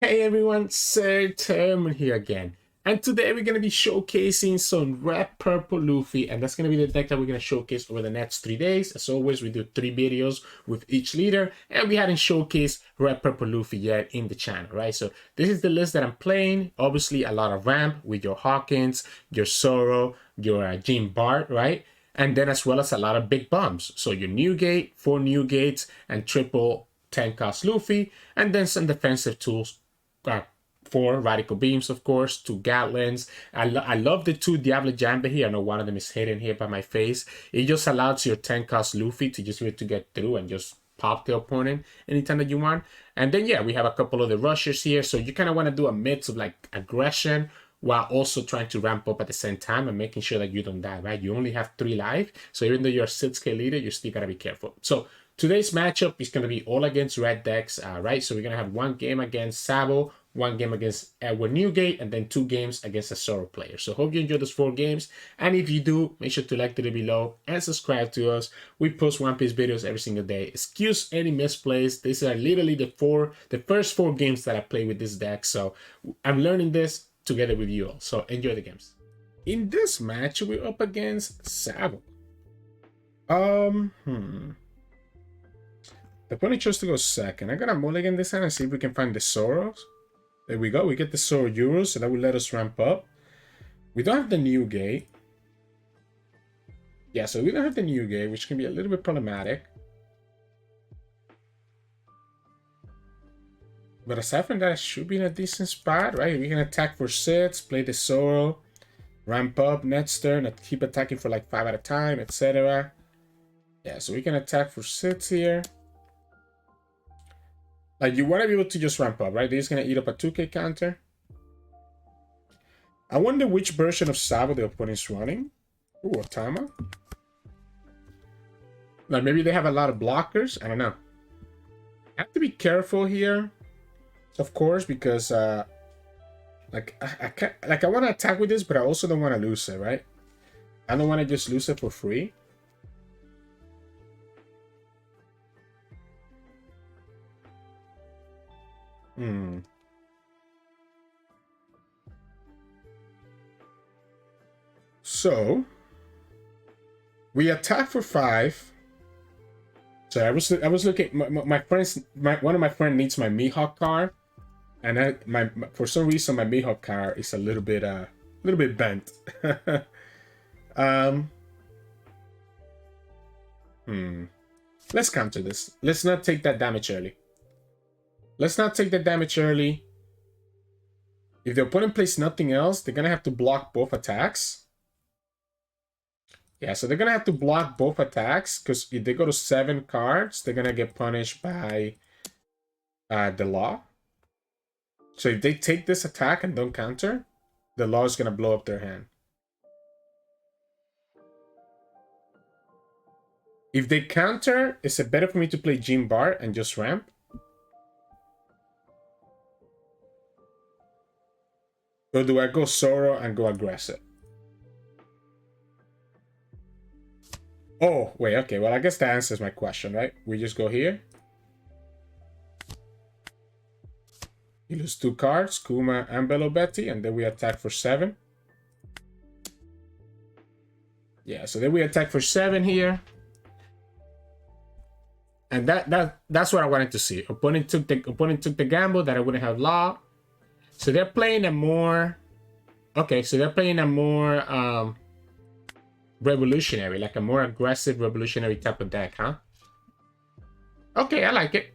Hey everyone, Sirturmund here again. And today we're going to be showcasing some Red Purple Luffy, and that's going to be the deck that we're going to showcase over the next 3 days. As always, we do 3 videos with each leader, and we hadn't showcased Red Purple Luffy yet in the channel, right? So this is the list that I'm playing. Obviously, a lot of ramp with your Hawkins, your Zoro, your Jambe Bart, right? And then as well as a lot of big bombs. So your Newgate, 4 Newgates, and triple 10 cost Luffy, and then some defensive tools. 4 radical beams, of course, 2 Gatlings. I love the 2 Diable Jambe here. I know one of them is hidden here by my face. It just allows your 10 cost Luffy to just be able to get through and just pop the opponent anytime that you want. And then, yeah, we have a couple of the rushers here. So you kind of want to do a mix of like aggression while also trying to ramp up at the same time and making sure that you don't die, right? You only have 3 life. So even though you're a 6k leader, you still got to be careful. So today's matchup is going to be all against red decks, right? So we're going to have 1 game against Sabo, 1 game against Edward Newgate, and then 2 games against a Zoro player. So hope you enjoy those 4 games. And if you do, make sure to like the video below and subscribe to us. We post One Piece videos every single day. Excuse any misplays. These are literally the first 4 games that I play with this deck. So I'm learning this together with you all. So enjoy the games. In this match, we're up against Sabo. The opponent chose to go second. I got a mulligan this time and see if we can find the Zoros. There we go. We get the Zoro-Juurou, so that will let us ramp up. We don't have the Newgate. Yeah, so we don't have the Newgate, which can be a little bit problematic. But aside from that, it should be in a decent spot, right? We can attack for 6, play the Zoro, ramp up next turn, and keep attacking for like 5 at a time, etc. Yeah, so we can attack for 6 here. Like, you want to be able to just ramp up, right? They're just going to eat up a 2k counter. I wonder which version of Sabo the opponent's running. Ooh, Otama. Like, maybe they have a lot of blockers. I don't know. I have to be careful here, of course, because, like, I want to attack with this, but I also don't want to lose it, right? I don't want to just lose it for free. So we attack for 5. So I was looking. My friends, one of my friends needs my Mihawk card, and for some reason my Mihawk card is a little bit bent. Let's counter this. Let's not take that damage early. Let's not take the damage early. If the opponent plays nothing else, they're gonna have to block both attacks. Yeah, so they're gonna have to block both attacks, because if they go to 7 cards, they're gonna get punished by the law. So if they take this attack and don't counter, the law is gonna blow up their hand. If they counter, is it better for me to play Jambe Bart and just ramp? Or do I go Zoro and go aggressive? Oh, wait, okay. Well, I guess that answers my question, right? We just go here. You lose 2 cards, Kuma and Bello Betty, and then we attack for 7. Yeah, so then we attack for 7 here. And that's what I wanted to see. Opponent took the gamble that I wouldn't have law. So they're playing a more... Okay, so they're playing a more... revolutionary, like a more aggressive revolutionary type of deck, huh? Okay, I like it.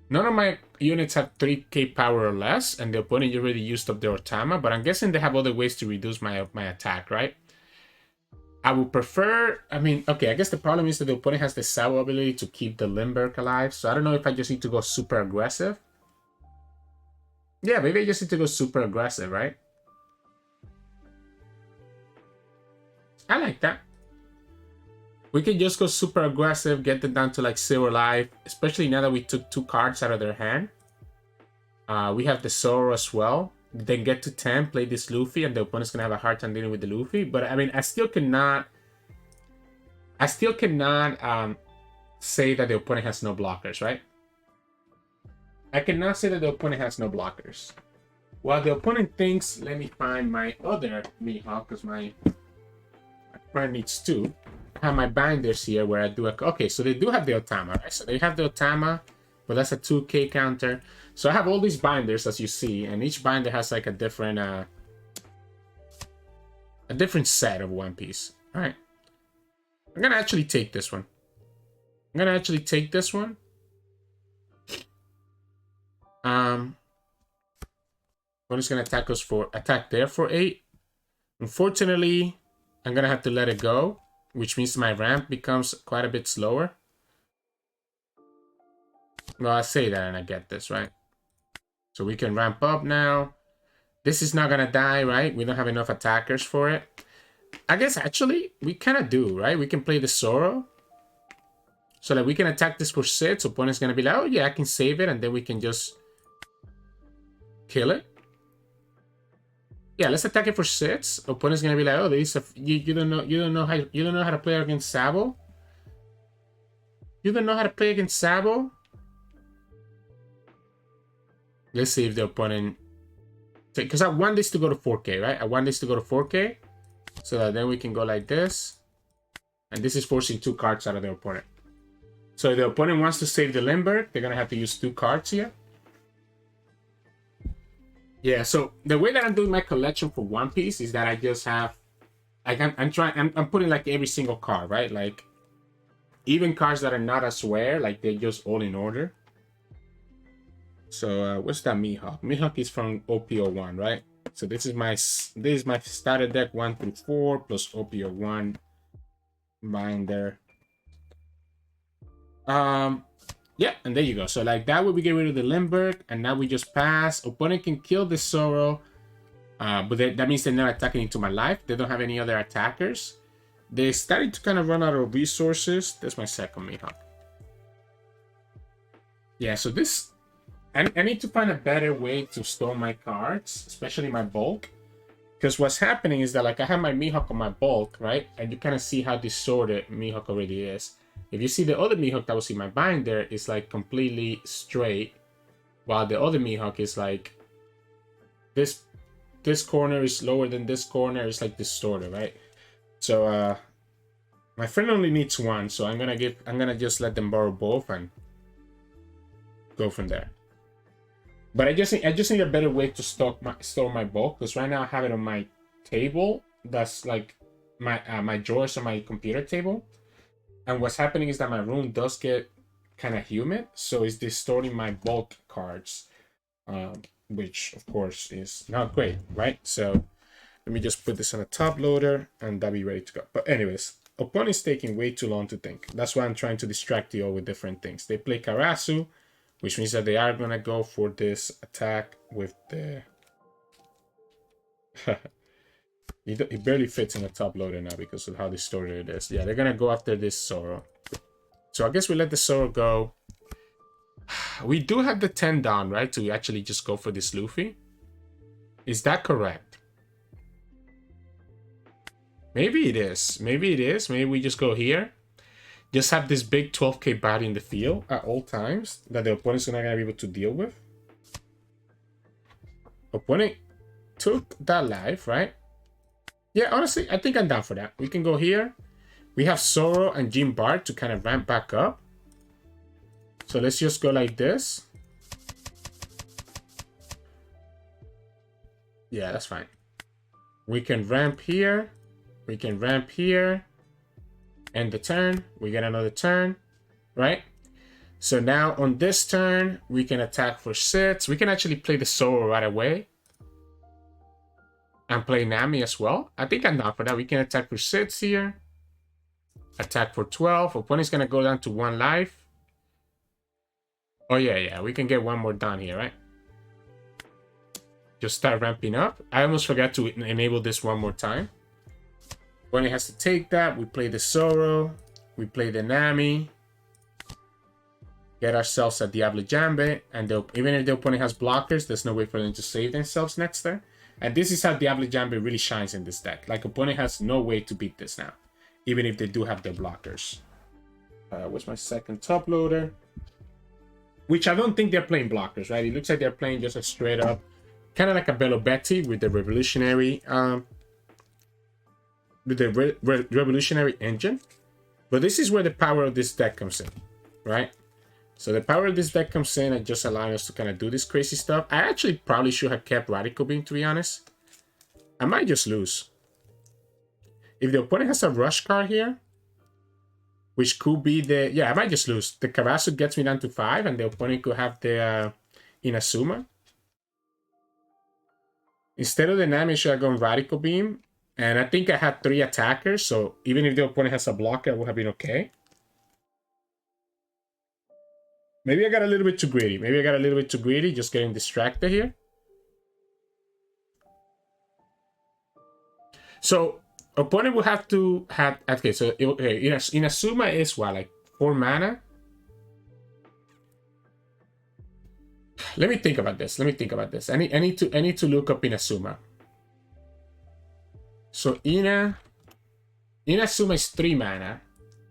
None of my units have 3k power or less, and the opponent already used up their Otama, but I'm guessing they have other ways to reduce my attack, right? I would prefer... I mean, okay, I guess the problem is that the opponent has the Sabo ability to keep the Limberg alive, so I don't know if I just need to go super aggressive. Yeah, maybe I just need to go super aggressive, right? I like that. We can just go super aggressive, get them down to like 0 life, especially now that we took 2 cards out of their hand. We have the Zoro as well. Then get to 10, play this Luffy, and the opponent's gonna have a hard time dealing with the Luffy. But I mean, I still cannot say that the opponent has no blockers, right? I cannot say that the opponent has no blockers. While the opponent thinks, let me find my other Mihawk, because my friend needs two. I have my binders here where I do a... Okay, so they do have the Otama, right? So they have the Otama, but that's a 2k counter. So I have all these binders, as you see, and each binder has like a different set of One Piece. All right. I'm going to actually take this one. One is going to attack there for 8. Unfortunately, I'm going to have to let it go, which means my ramp becomes quite a bit slower. Well, I say that and I get this, right? So we can ramp up now. This is not going to die, right? We don't have enough attackers for it. I guess, actually, we kind of do, right? We can play the Zoro. So that we can attack this for 6. Opponent's going to be like, oh, yeah, I can save it. And then we can just kill it. Yeah, let's attack it for 6. Opponent's gonna be like, "Oh, you don't know how to play against Sabo. You don't know how to play against Sabo." Let's see if the opponent, because I want this to go to 4K, right? I want this to go to 4K, so that then we can go like this, and this is forcing 2 cards out of the opponent. So if the opponent wants to save the Limburg, they're gonna have to use 2 cards here. Yeah, so the way that I'm doing my collection for One Piece is that I just have, like, I'm putting like every single card, right? Like, even cards that are not as rare, like they're just all in order. So what's that Mihawk? Mihawk is from OP01, right? So this is my starter deck 1 through 4 plus OP01 binder. Yeah, and there you go. So like that way we get rid of the Limburg, and now we just pass. Opponent can kill the Zoro, but that means they're not attacking into my life. They don't have any other attackers. They're starting to kind of run out of resources. That's my second Mihawk. Yeah, so this... I need to find a better way to store my cards, especially my bulk. Because what's happening is that, like, I have my Mihawk on my bulk, right? And you kind of see how disordered Mihawk already is. If you see the other Mihawk that was in my binder is like completely straight, while the other Mihawk is like this corner is lower than this corner. It's like distorted, right? So my friend only needs 1, so I'm gonna just let them borrow both and go from there. But I just need a better way to store my bulk, because right now I have it on my table. That's like my drawers on my computer table. And what's happening is that my room does get kind of humid, so it's distorting my bulk cards, which of course is not great, right? So let me just put this on a top loader and that'll be ready to go. But anyways, opponent's taking way too long to think. That's why I'm trying to distract you all with different things. They play Karasu, which means that they are gonna go for this attack with the... It barely fits in the top loader now because of how distorted it is. Yeah, they're gonna go after this Zoro. So I guess we let the Zoro go. We do have the 10 down, right? To actually just go for this Luffy. Is that correct? Maybe it is. Maybe it is. Maybe we just go here. Just have this big 12k body in the field at all times that the opponent's not gonna be able to deal with. Opponent took that life, right? Yeah, honestly, I think I'm down for that. We can go here. We have Zoro and Bart to kind of ramp back up. So let's just go like this. Yeah, that's fine. We can ramp here. We can ramp here. End the turn. We get another turn, right? So now on this turn, we can attack for 6. We can actually play the Zoro right away. And play Nami as well. I think I'm down for that. We can attack for 6 here. Attack for 12. Opponent's going to go down to 1 life. Oh, yeah. We can get 1 more down here, right? Just start ramping up. I almost forgot to enable this 1 more time. Opponent has to take that. We play the Zoro. We play the Nami. Get ourselves a Diable Jambe. And even if the opponent has blockers, there's no way for them to save themselves next turn. And this is how Diable Jambe really shines in this deck. Like, opponent has no way to beat this now, even if they do have their blockers. What's my second top loader? which I don't think they're playing blockers, right? It looks like they're playing just a straight up, kind of like a Bello Betty with the revolutionary, revolutionary engine. But this is where the power of this deck comes in, right? So the power of this deck comes in and just allowing us to kind of do this crazy stuff. I actually probably should have kept Radical Beam, to be honest. I might just lose. If the opponent has a rush card here, which could be the... Yeah, I might just lose. The Karasu gets me down to 5, and the opponent could have the Inazuma. Instead of the Nami, I should have gone Radical Beam. And I think I had 3 attackers, so even if the opponent has a blocker, I would have been okay. Maybe I got a little bit too greedy. Maybe I got a little bit too greedy, just getting distracted here. So, opponent will have to have... Okay, so Inazuma is what, like 4 mana? Let me think about this. I need to look up Inazuma. So Inazuma is 3 mana,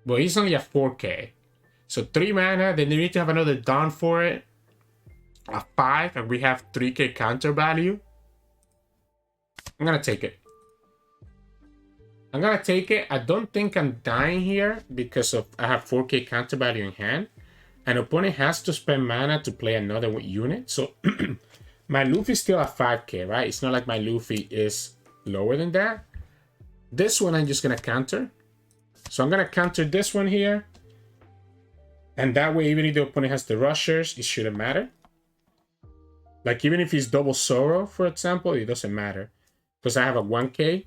but he's only a 4K. So 3 mana, then you need to have another Dawn for it. A 5, and we have 3K counter value. I'm gonna take it. I don't think I'm dying here because of I have 4K counter value in hand. An opponent has to spend mana to play another unit. So my Luffy is still at 5K, right? It's not like my Luffy is lower than that. This one I'm just gonna counter. So I'm gonna counter this one here. And that way, even if the opponent has the rushers, it shouldn't matter. Like even if he's double Zoro, for example, it doesn't matter. Because I have a 1K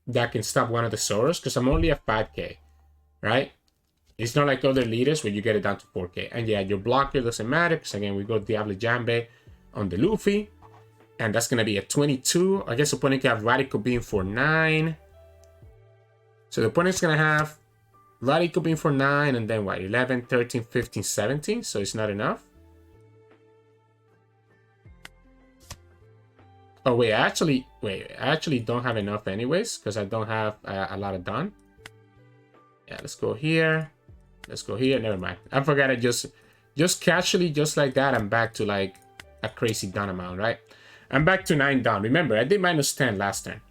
that can stop one of the Zoros, because I'm only at 5K, right? It's not like other leaders where you get it down to 4K. And yeah, your blocker doesn't matter, because again, we go Diable Jambe on the Luffy. And that's gonna be a 22. I guess the opponent can have Radical Beam for 9. So the opponent's gonna have Radical Beam for 9, and then what? 11, 13, 15, 17. So it's not enough. Oh wait, I actually don't have enough anyways, because I don't have a lot of Dawn. Yeah, let's go here. Let's go here. Never mind. I forgot. I just casually, just like that, I'm back to like a crazy Dawn amount, right? I'm back to 9 Dawn. Remember, I did minus 10 last turn.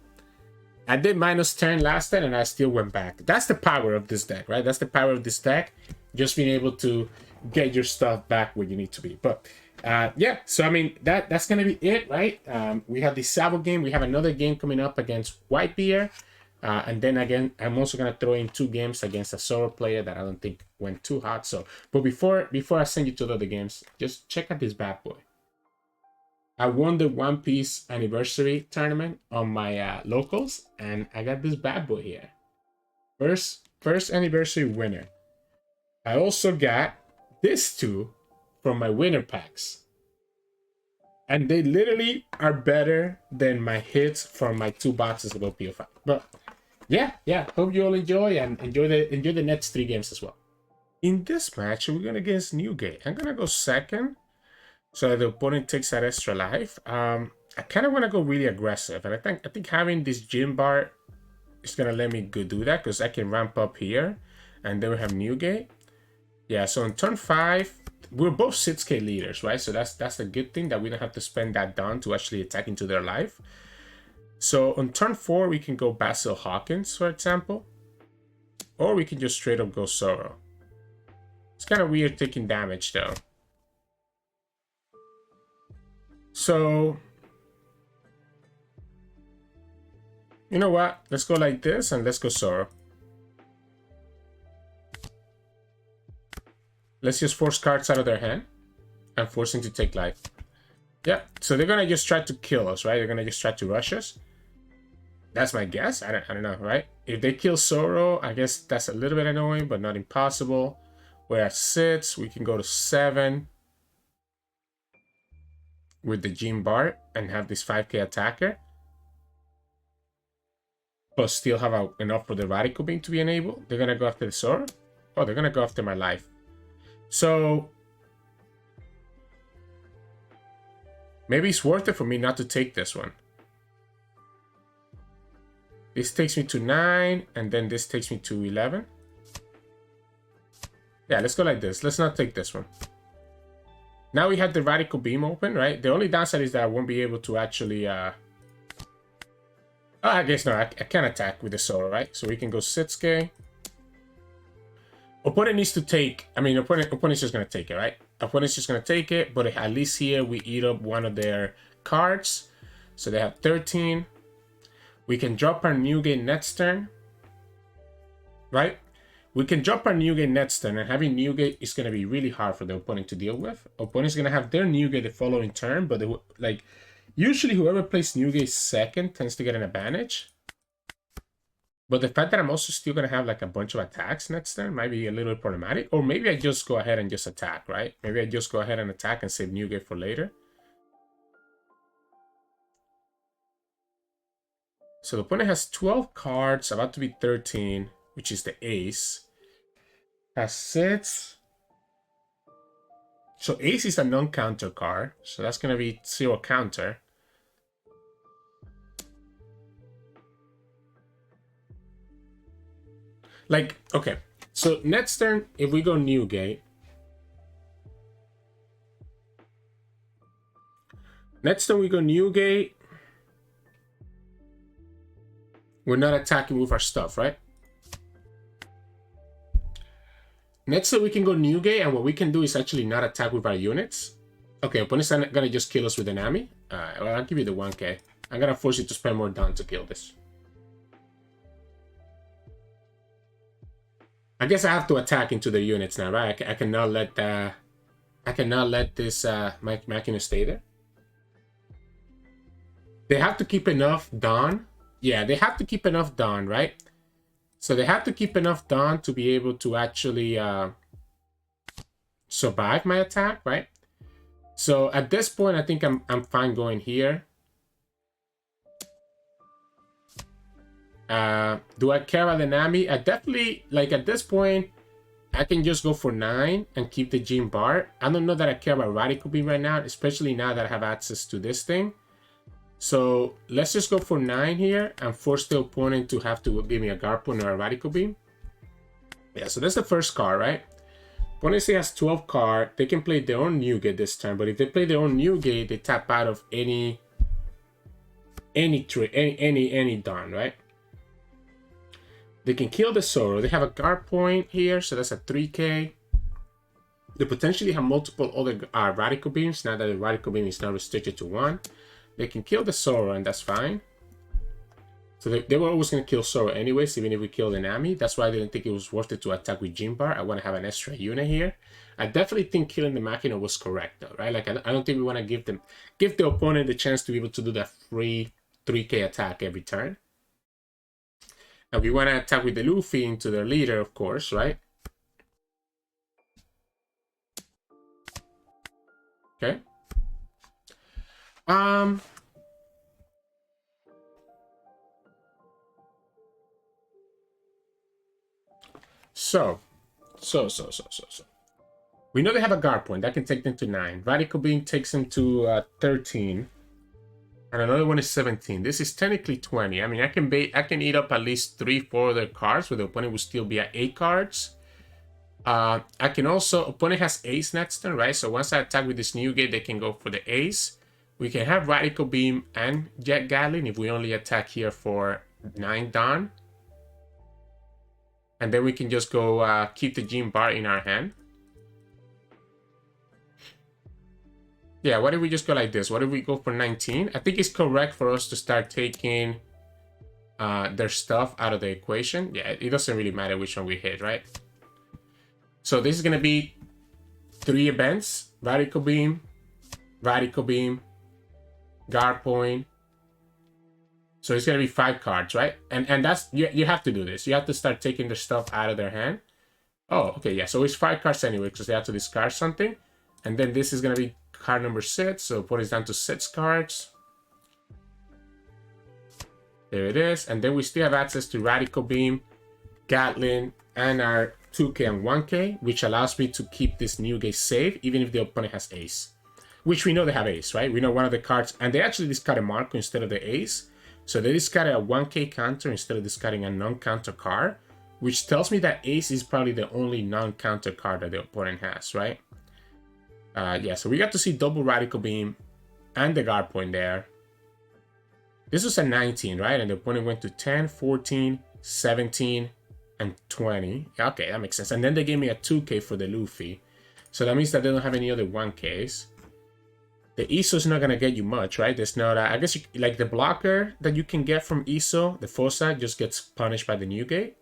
And I still went back. That's the power of this deck, right? That's the power of this deck. Just being able to get your stuff back where you need to be. But yeah, so I mean, that's going to be it, right? We have the Sabo game. We have another game coming up against Whitebeard. And then again, I'm also going to throw in 2 games against a Zoro player that I don't think went too hot. So, but before I send you to the other games, just check out this bad boy. I won the One Piece anniversary tournament on my locals, and I got this bad boy here. First anniversary winner. I also got this 2 from my winner packs. And they literally are better than my hits from my 2 boxes of OP05. But yeah, hope you all enjoy, and enjoy the next 3 games as well. In this match, we're going against Newgate. I'm going to go second, so the opponent takes that extra life. I kind of want to go really aggressive, and I think having this gym bar is gonna let me do that, because I can ramp up here, and then we have Newgate. Yeah, so on turn 5, we're both 6K leaders, right? So that's a good thing, that we don't have to spend that Dawn to actually attack into their life. So on turn 4, we can go Basil Hawkins, for example, or we can just straight up go Zoro. It's kind of weird taking damage though. So, you know what? Let's go like this, and let's go Zoro. Let's just force cards out of their hand and force them to take life. Yeah, so they're gonna just try to kill us, right? They're gonna just try to rush us. That's my guess. I don't know, right? If they kill Zoro, I guess that's a little bit annoying, but not impossible. We're at 6. We can go to 7 with the Gene Bart and have this 5K attacker, but still have enough for the Radical Beam to be enabled. They're gonna go after the Zoro. Oh, they're gonna go after my life. So maybe it's worth it for me not to take this one. This takes me to 9, and then this takes me to 11. Yeah, let's go like this. Let's not take this one. Now we have the Radical Beam open, right? The only downside is that I won't be able to actually... Oh, I guess no, I can attack with the Zoro, right? So we can go Sitsuke. Opponent needs to take... I mean, opponent's just going to take it, right? Opponent's just going to take it, but at least here we eat up one of their cards. So they have 13. We can drop our Newgate next turn, right? We can drop our Newgate next turn, and having Newgate is going to be really hard for the opponent to deal with. Opponent's going to have their Newgate the following turn, but they, like, usually whoever plays Newgate second tends to get an advantage. But the fact that I'm also still going to have like a bunch of attacks next turn might be a little bit problematic. Or maybe I just go ahead and just attack, right? Maybe I just go ahead and attack and save Newgate for later. So the opponent has 12 cards, about to be 13, which is the ace. Has 6. So ace is a non-counter card, so that's going to be 0 counter. Like, okay, so next turn, if we go Newgate. Next turn we go Newgate. We're not attacking with our stuff, right? Next turn we can go Newgate, and what we can do is actually not attack with our units. Okay, opponent's not gonna just kill us with the Nami. Well, I'll give you the 1k. I'm gonna force you to spend more down to kill this. I guess I have to attack into the units now, right? I cannot let this Machina stay there. They have to keep enough Dawn. Yeah, they have to keep enough Dawn, right? So they have to keep enough Dawn to be able to actually survive my attack, right? So at this point, I think I'm fine going here. Do I care about the Nami? I definitely, like, at this point, I can just go for 9 and keep the Gene Bart. I don't know that I care about Radical Beam right now, especially now that I have access to this thing. So let's just go for 9 here and force the opponent to have to give me a Garpon or a Radical Beam. Yeah, so that's the first card, right? Opponent has 12 cards. They can play their own Newgate this turn, but if they play their own Newgate, they tap out of any Dawn, right? They can kill the Zoro. They have a guard point here, so that's a 3k. They potentially have multiple other Radical Beams, now that the Radical Beam is now restricted to 1. They can kill the Zoro, and that's fine. So they were always going to kill Zoro anyways, even if we kill the Nami. That's why I didn't think it was worth it to attack with Jinbar. I want to have an extra unit here. I definitely think killing the Machina was correct, though, right? Like, I don't think we want to give the opponent the chance to be able to do that free 3k attack every turn. And we want to attack with the Luffy into their leader, of course, right? Okay. So. We know they have a guard point. That can take them to 9. Radical Beam takes them to 13. And another one is 17. This is technically 20. I mean, I can eat up at least 3-4 other cards, where the opponent will still be at 8 cards. I can also... Opponent has ace next turn, right? So once I attack with this Newgate, they can go for the ace. We can have Radical Beam and Jet Gatling if we only attack here for 9 Dawn. And then we can just go keep the Gene Bart in our hand. Yeah, what if we just go like this? What if we go for 19? I think it's correct for us to start taking their stuff out of the equation. Yeah, it doesn't really matter which one we hit, right? So this is going to be 3 events. Radical Beam, Guard Point. So it's going to be 5 cards, right? And that's, you have to do this. You have to start taking their stuff out of their hand. Oh, okay, yeah. So it's 5 cards anyway, because they have to discard something. And then this is going to be card number 6. So put it down to 6 cards. There it is. And then we still have access to Radical Beam, Gatling, and our 2k and 1k, which allows me to keep this Newgate safe, even if the opponent has ace. Which we know they have ace, right? We know one of the cards, and they actually discarded Marco instead of the ace. So they discarded a 1k counter instead of discarding a non-counter card, which tells me that ace is probably the only non-counter card that the opponent has, right? Yeah, so we got to see double radical beam and the guard point there. This was a 19, right? And the opponent went to 10, 14, 17, and 20. Yeah, okay, that makes sense. And then they gave me a 2K for the Luffy. So that means that they don't have any other 1Ks. The ISO is not going to get you much, right? There's not, I guess, like the blocker that you can get from ISO, the Fossa, just gets punished by the Newgate.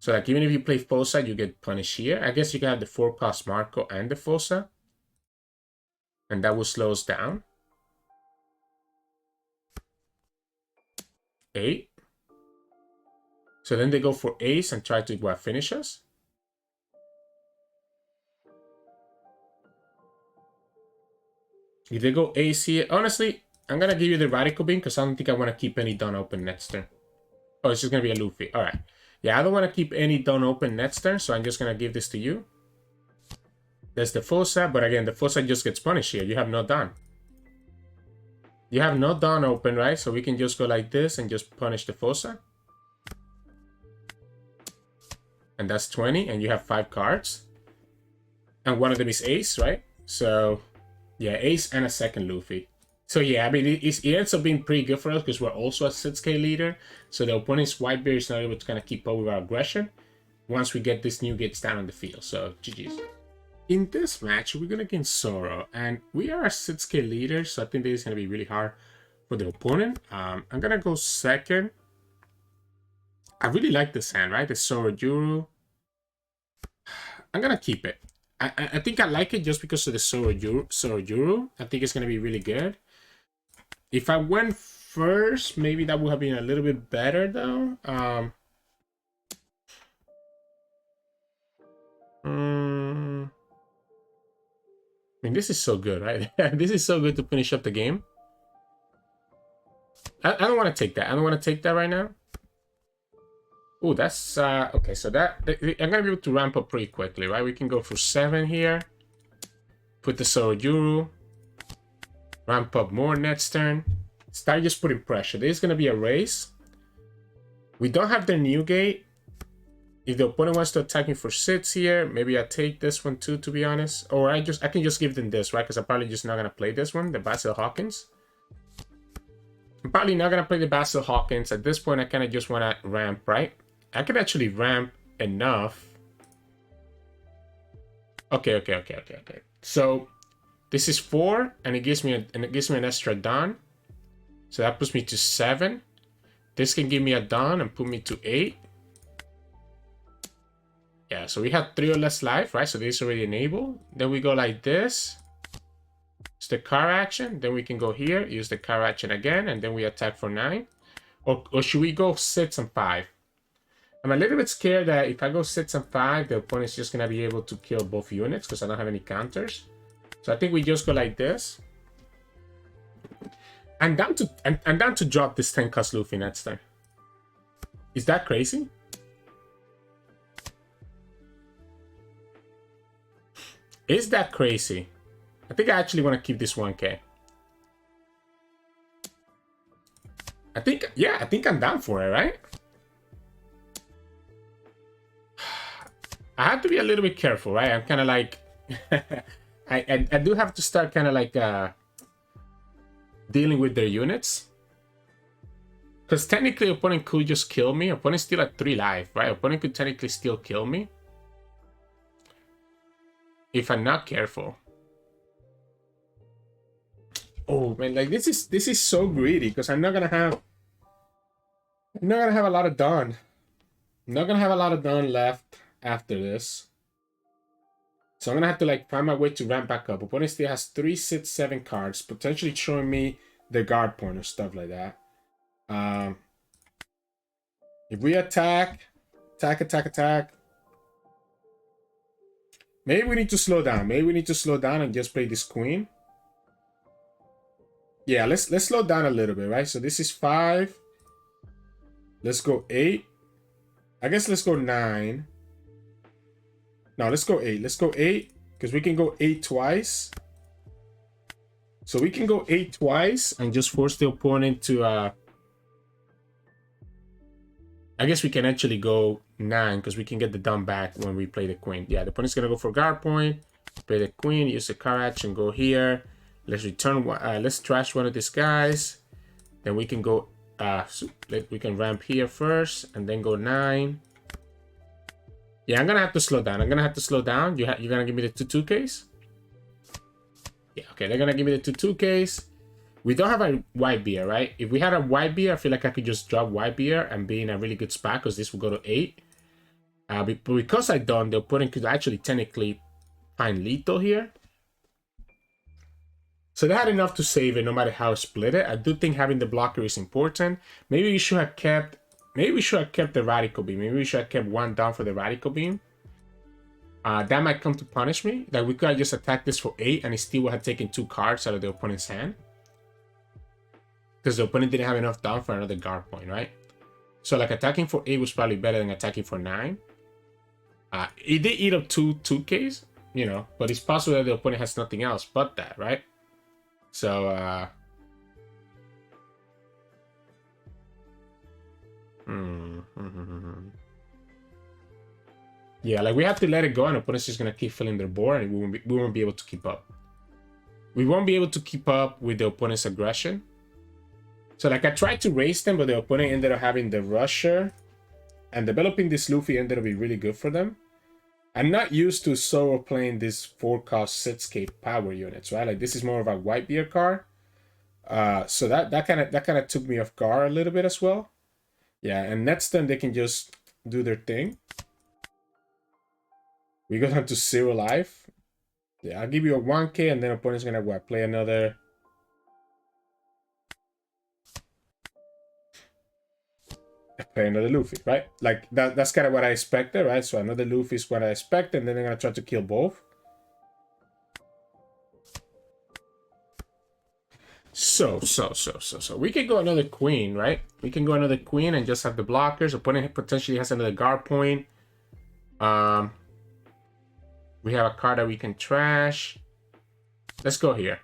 So like even if you play Fossa, you get punished here. I guess you can have the 4-cost Marco and the Fossa. And that will slow us down. 8. So then they go for ace and try to, what, finish us? If they go ace here, honestly, I'm going to give you the radical beam because I don't think I want to keep any done open next turn. Oh, it's just going to be a Luffy. All right. Yeah, I don't want to keep any done open next turn, so I'm just going to give this to you. There's the Fossa, but again, the Fossa just gets punished here. You have no done. You have no done open, right? So we can just go like this and just punish the Fossa. And that's 20, and you have 5 cards. And one of them is ace, right? So, yeah, ace and a second Luffy. So, yeah, I mean, it ends up being pretty good for us because we're also a 6K leader. So the opponent's Whitebeard is not able to kind of keep up with our aggression once we get this Newgate down on the field. So, GG's. In this match, we're going against Zoro, and we are a 6K leader, so I think this is going to be really hard for the opponent. I'm going to go second. I really like this hand, right? The Zoro-Juurou. I'm going to keep it. I think I like it just because of the Zoro-Juurou. I think it's going to be really good. If I went first, maybe that would have been a little bit better, though. I mean, this is so good, right? This is so good to finish up the game. I don't want to take that. I don't want to take that right now. Oh, that's... okay, so that... I'm going to be able to ramp up pretty quickly, right? We can go for 7 here. Put the Zoro-Juurou. Ramp up more next turn. Start just putting pressure. This is going to be a race. We don't have their Newgate. If the opponent wants to attack me for 6 here, maybe I take this one too, to be honest. Or I can just give them this, right? Because I'm probably just not going to play this one, the Basil Hawkins. I'm probably not going to play the Basil Hawkins. At this point, I kind of just want to ramp, right? I could actually ramp enough. Okay. So this is 4, and it gives me an extra Dawn. So that puts me to 7. This can give me a Dawn and put me to 8. Yeah, so we have 3 or less life, right? So this is already enabled. Then we go like this. It's the car action. Then we can go here, use the car action again, and then we attack for 9. Or should we go 6 and 5? I'm a little bit scared that if I go 6 and 5, the opponent's just going to be able to kill both units because I don't have any counters. So I think we just go like this. And down to drop this 10-cost Luffy next turn. Is that crazy? Is that crazy? I think I actually want to keep this 1K. I think I'm down for it, right? I have to be a little bit careful, right? I'm kind of like... I do have to start kind of like dealing with their units. Because technically, opponent could just kill me. Opponent's still at 3 life, right? Opponent could technically still kill me. If I'm not careful. Oh man, like this is so greedy because I'm not gonna have a lot of Dawn. I'm not gonna have a lot of Dawn left after this. So I'm gonna have to like find my way to ramp back up. Opponent still has 3, 6, 7 cards, potentially showing me the guard point or stuff like that. If we attack. Maybe we need to slow down. Maybe we need to slow down and just play this queen. Yeah, let's slow down a little bit, right? So this is 5. Let's go 8. I guess let's go 9. No, let's go 8. Let's go 8 because we can go 8 twice. So we can go 8 twice and just force the opponent to I guess we can actually go 9 because we can get the dumb back when we play the queen. Yeah, the opponent's gonna go for guard point, play the queen, use the card action, go here. Let's return one. Let's trash one of these guys. Then we can go. We can ramp here first and then go 9. Yeah, I'm gonna have to slow down. I'm gonna have to slow down. You're gonna give me the 2-2Ks? Yeah, okay. They're gonna give me the 2-2Ks. We don't have a Whitebeard, right? If we had a Whitebeard, I feel like I could just drop Whitebeard and be in a really good spot because this will go to 8. But because I don't, the opponent could actually technically find lethal here. So they had enough to save it no matter how split it. I do think having the blocker is important. Maybe we should have kept the Radical Beam. Maybe we should have kept 1 down for the Radical Beam. That might come to punish me. Like, we could have just attacked this for 8 and it still would have taken 2 cards out of the opponent's hand. Because the opponent didn't have enough down for another guard point, right? So, like, attacking for 8 was probably better than attacking for 9. It did eat up 2-2Ks, you know, but it's possible that the opponent has nothing else but that, right? So, yeah, like, we have to let it go and the opponent's just going to keep filling their board and we won't be able to keep up. We won't be able to keep up with the opponent's aggression. So, like, I tried to raise them, but the opponent ended up having the Rusher. And developing this Luffy ended up being really good for them. I'm not used to Zoro playing this 4-cost Setscape power units, right? Like, this is more of a Whitebeard card. So that kind of took me off guard a little bit as well. Yeah, and next turn they can just do their thing. We go down to 0 life. Yeah, I'll give you a 1K and then opponent's gonna what, play another. Play another Luffy, right? Like that's kind of what I expected, right? So another Luffy is what I expect, and then they're gonna try to kill both. So we can go another Queen, right? We can go another Queen and just have the blockers. Opponent potentially has another guard point. We have a card that we can trash. Let's go here.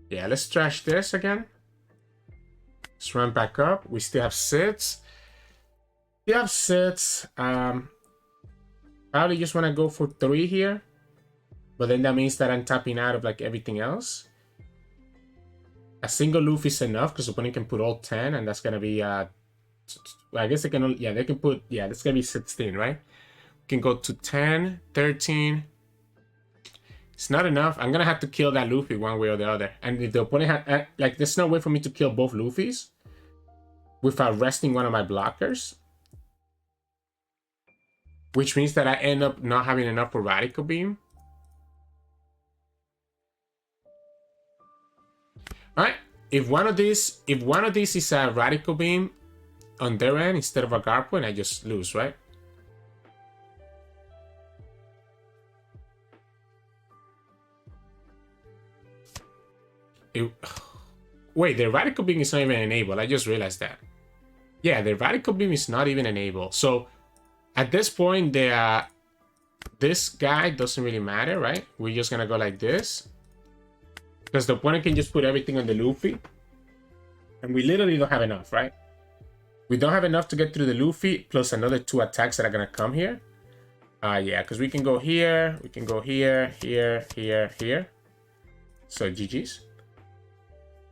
Yeah, let's trash this again. Let's run back up. We still have sits. We have sits. Probably just want to go for 3 here. But then that means that I'm tapping out of like everything else. A single Luffy is enough because the opponent can put all 10, and that's gonna be I guess they can, yeah, they can put, yeah, that's gonna be 16, right? We can go to 10, 13. It's not enough. I'm gonna have to kill that Luffy one way or the other. And if the opponent had, like, there's no way for me to kill both Luffys without resting one of my blockers. Which means that I end up not having enough for Radical Beam. Alright, if one of these is a Radical Beam on their end instead of a guard point, I just lose, right? Wait, the Radical Beam is not even enabled. I just realized that. Yeah, the Radical Beam is not even enabled. So at this point, this guy doesn't really matter, right? We're just gonna go like this. Because the opponent can just put everything on the Luffy. And we literally don't have enough, right? We don't have enough to get through the Luffy, plus another 2 attacks that are going to come here. Yeah, because we can go here, we can go here, here, here, here. So, GG's.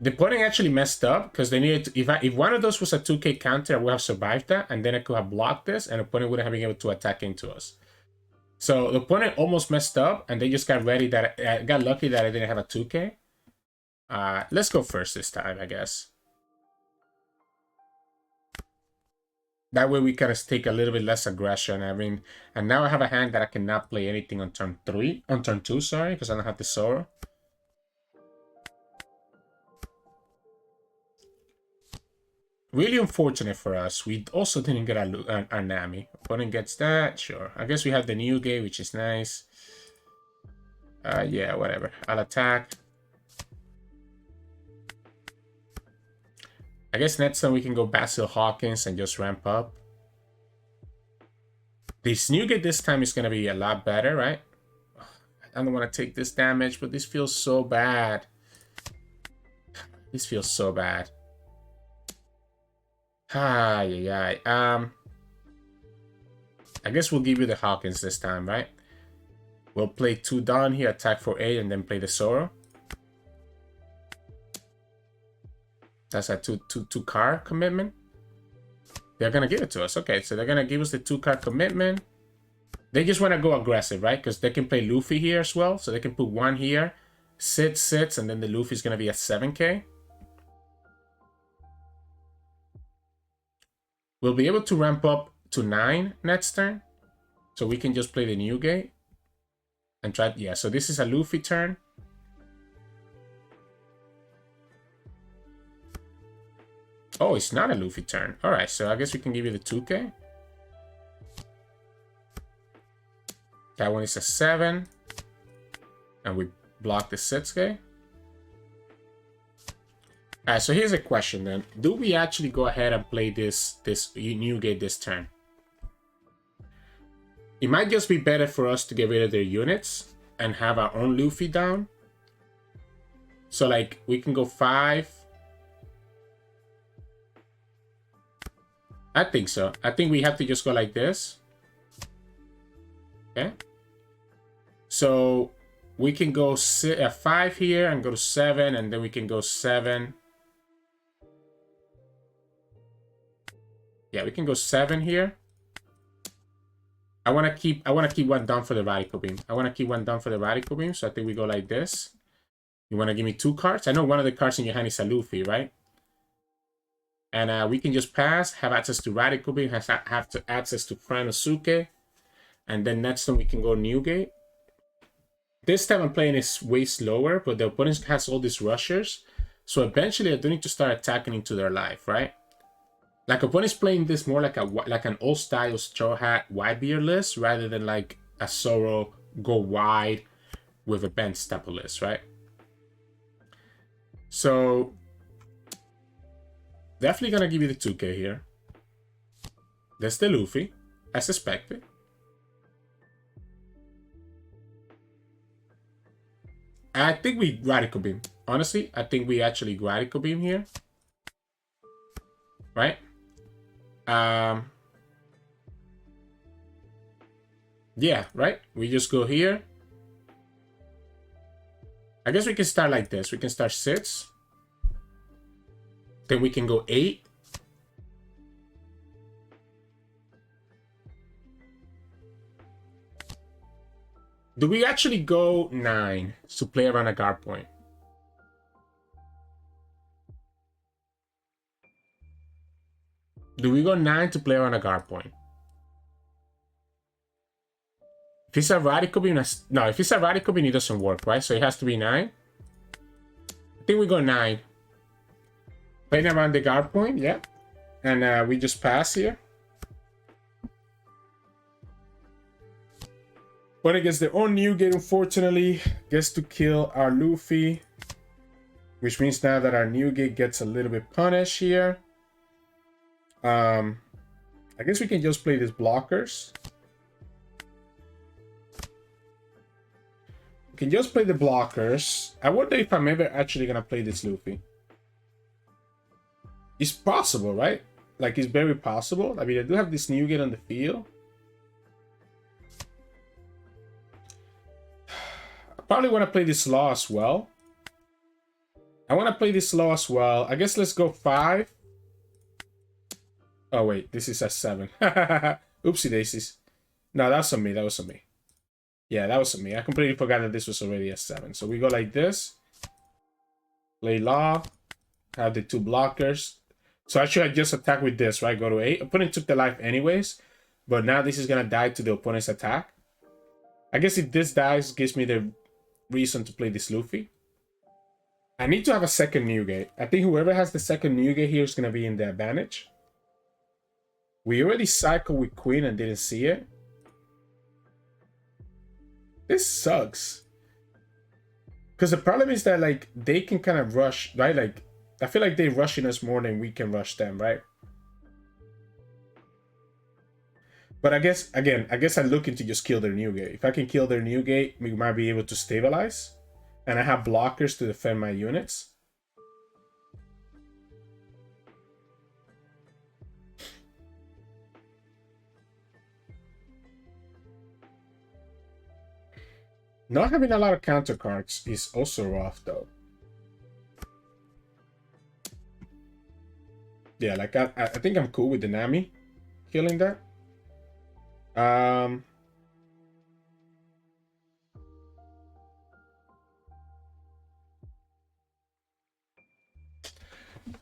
The opponent actually messed up, because they needed to, if one of those was a 2K counter, I would have survived that, and then I could have blocked this, and the opponent wouldn't have been able to attack into us. So, the opponent almost messed up, and they just got ready that, got lucky that I didn't have a 2K. Let's go first this time, I guess. That way we kind of take a little bit less aggression. I mean, and now I have a hand that I cannot play anything on turn 2, sorry, because I don't have the Zoro. Really unfortunate for us. We also didn't get our Nami. Opponent gets that, sure. I guess we have the Newgate, which is nice. Yeah, whatever. I'll attack. I guess next time we can go Basil Hawkins and just ramp up. This Newgate this time is going to be a lot better, right? I don't want to take this damage, but this feels so bad. This feels so bad. Hi. I guess we'll give you the Hawkins this time, right? We'll play 2 down here, attack for 8, and then play the Zoro. That's a two card commitment. They're gonna give it to us. Okay, so they're gonna give us the 2-card commitment. They just want to go aggressive, right? Because they can play Luffy here as well. So they can put 1 here, sits, and then the Luffy's gonna be at 7k. We'll be able to ramp up to 9 next turn. So we can just play the Newgate. And try, yeah, so this is a Luffy turn. Oh, it's not a Luffy turn. Alright, so I guess we can give you the 2k. That one is a 7. And we block the 6k. Alright, so here's a question then. Do we actually go ahead and play this Newgate this turn? It might just be better for us to get rid of their units and have our own Luffy down. So like we can go 5. I think so. I think we have to just go like this. Okay. So we can go 5 here and go to 7, and then we can go 7. Yeah, we can go 7 here. I want to keep 1 down for the Radical Beam. So I think we go like this. You want to give me 2 cards? I know one of the cards in your hand is a Luffy, right? And we can just pass, have access to Radical Beam, have access to Fra-Nosuke. And then next time we can go Newgate. This time I'm playing is way slower, but the opponent has all these rushers. So eventually I do need to start attacking into their life, right? Like opponent's playing this more like an old style Straw Hat Whitebeard list rather than like a Zoro go wide with a bench type of list, right? So definitely gonna give you the 2k here. That's the Luffy, as expected. I think we Radical Beam. Honestly, I think we actually Radical Beam here. Right? Yeah, right? We just go here. I guess we can start like this. We can start 6. Then we can go 8. Do we actually go 9 to play around a guard point? Do we go 9 to play around a guard point? If it's a Radical Beam, no, if it's a Radical Beam, it doesn't work, right? So it has to be 9. I think we go 9. Playing around the guard point, yeah. And we just pass here. But against their own Newgate, unfortunately, gets to kill our Luffy. Which means now that our Newgate gets a little bit punished here. I guess we can just play these blockers. We can just play the blockers. I wonder if I'm ever actually gonna play this Luffy. It's possible, right? Like, it's very possible. I mean, I do have this Newgate on the field. I probably want to play this Law as well. I guess let's go 5. Oh, wait. This is a 7. Oopsie daisies. No, that was on me. Yeah, that was on me. I completely forgot that this was already a 7. So we go like this. Play Law. Have the 2 blockers. So actually I just attack with this, right? Go to 8. Opponent took the life anyways. But now this is going to die to the opponent's attack. I guess if this dies, gives me the reason to play this Luffy. I need to have a second Newgate. I think whoever has the second Newgate here is going to be in the advantage. We already cycled with Queen and didn't see it. This sucks. Because the problem is that, like, they can kind of rush, right? Like, I feel like they're rushing us more than we can rush them, right? But I guess, again, I'm looking to just kill their Newgate. If I can kill their Newgate, we might be able to stabilize. And I have blockers to defend my units. Not having a lot of counter cards is also rough though. Yeah, like I think I'm cool with the Nami killing that.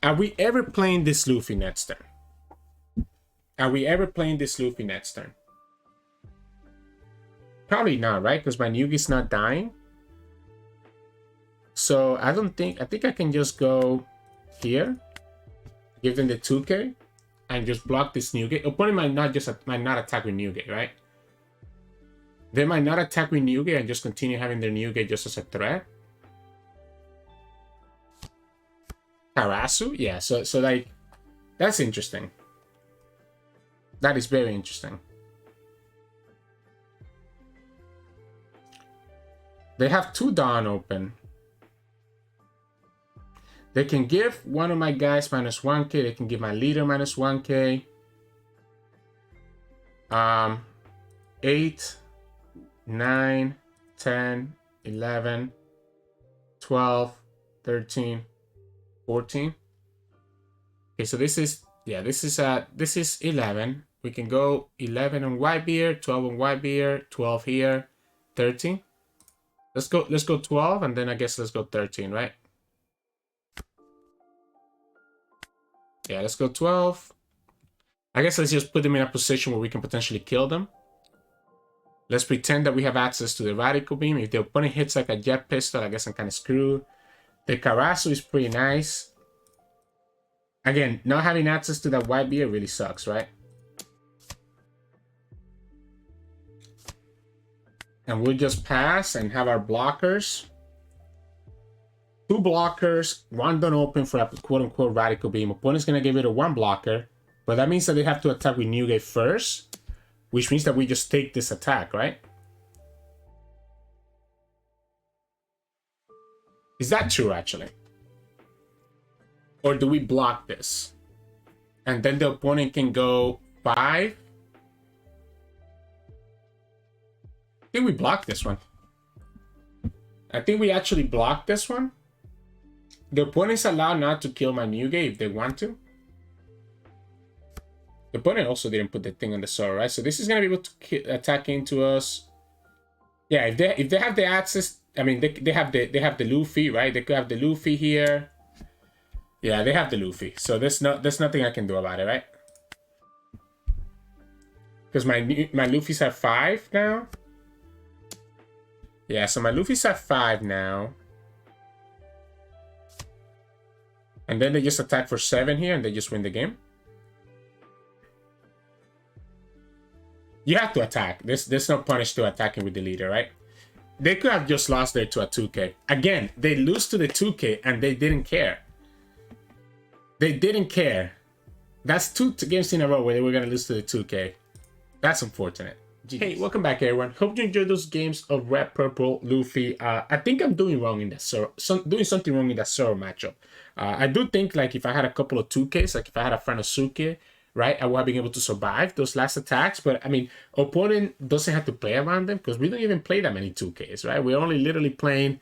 Are we ever playing this Luffy next turn? Are we ever playing this Luffy next turn? Probably not, right? Because my Newgate's not dying. So I think I can just go here, give them the 2k, and just block this Newgate. Opponent might not attack with Newgate, right? They might not attack with Newgate and just continue having their Newgate just as a threat. Karasu? Yeah, so like, that's interesting. That is very interesting. They have 2 Dawn open. They can give one of my guys minus 1k. They can give my leader minus 1k. 8, 9, 10, 11, 12, 13, 14. Okay, so this is, yeah, this is 11. We can go 11 on Whitebeard, 12 on Whitebeard, 12 here, 13. Let's go 12, and then I guess let's go 13, right? Yeah, let's go 12. I guess let's just put them in a position where we can potentially kill them. Let's pretend that we have access to the Radical Beam. If the opponent hits like a Jet Pistol, I guess I'm kind of screwed. The Karasu is pretty nice. Again, not having access to that Whitebeard really sucks, right? And we'll just pass and have our blockers. 2 blockers, 1 don't open for a quote-unquote Radical Beam. Opponent's going to give it a 1 blocker, but that means that they have to attack with Newgate first, which means that we just take this attack, right? Is that true, actually? Or do we block this? And then the opponent can go 5? I think we blocked this one. I think we actually blocked this one. The opponent's allowed not to kill my Newgate if they want to. The opponent also didn't put the thing on the Zoro, right? So this is gonna be able to attack into us. Yeah, if they have the access, I mean they have the Luffy, right? They could have the Luffy here. Yeah, they have the Luffy. So there's nothing I can do about it, right? Because my Luffy's at 5 now. Yeah, so my Luffy's at 5 now. And then they just attack for 7 here and they just win the game. You have to attack. There's no punish to attacking with the leader, right? They could have just lost there to a 2k. Again, they lose to the 2k and they didn't care. They didn't care. That's 2 games in a row where they were going to lose to the 2k. That's unfortunate. Hey, welcome back, everyone. Hope you enjoyed those games of Red Purple Luffy. I think I'm doing wrong in that Zoro, doing something wrong in that Zoro matchup. I do think like if I had a couple of 2Ks, like if I had a Fra-Nosuke, right, I would have been able to survive those last attacks. But I mean, opponent doesn't have to play around them because we don't even play that many 2Ks, right? We're only literally playing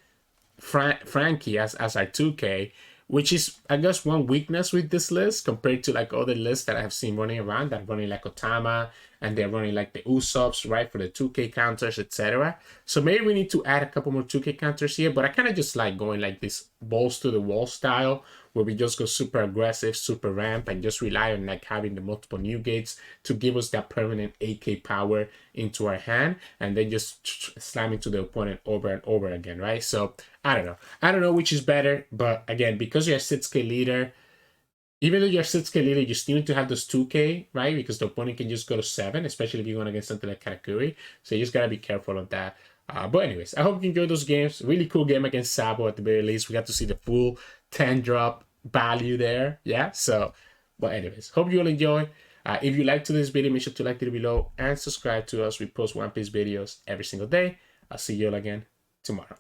Frankie as our 2K, which is, I guess, one weakness with this list compared to like other lists that I have seen running around that running like Otama and they're running like the Usops, right, for the 2K counters, etc. So maybe we need to add a couple more 2K counters here, but I kind of just like going like this balls to the wall style where we just go super aggressive, super ramp, and just rely on like having the multiple Newgates to give us that permanent AK power into our hand, and then just slam into the opponent over and over again, right? So I don't know which is better, but again, because you're a 6K leader, even though you're a 6K leader, you still need to have those 2K, right? Because the opponent can just go to 7, especially if you're going against something like Karakuri. So you just got to be careful of that. But anyways, I hope you enjoyed those games. Really cool game against Sabo at the very least. We got to see the full 10 drop value there. Yeah, so, but anyways, hope you all enjoy. If you liked this video, make sure to like it below and subscribe to us. We post One Piece videos every single day. I'll see you all again tomorrow.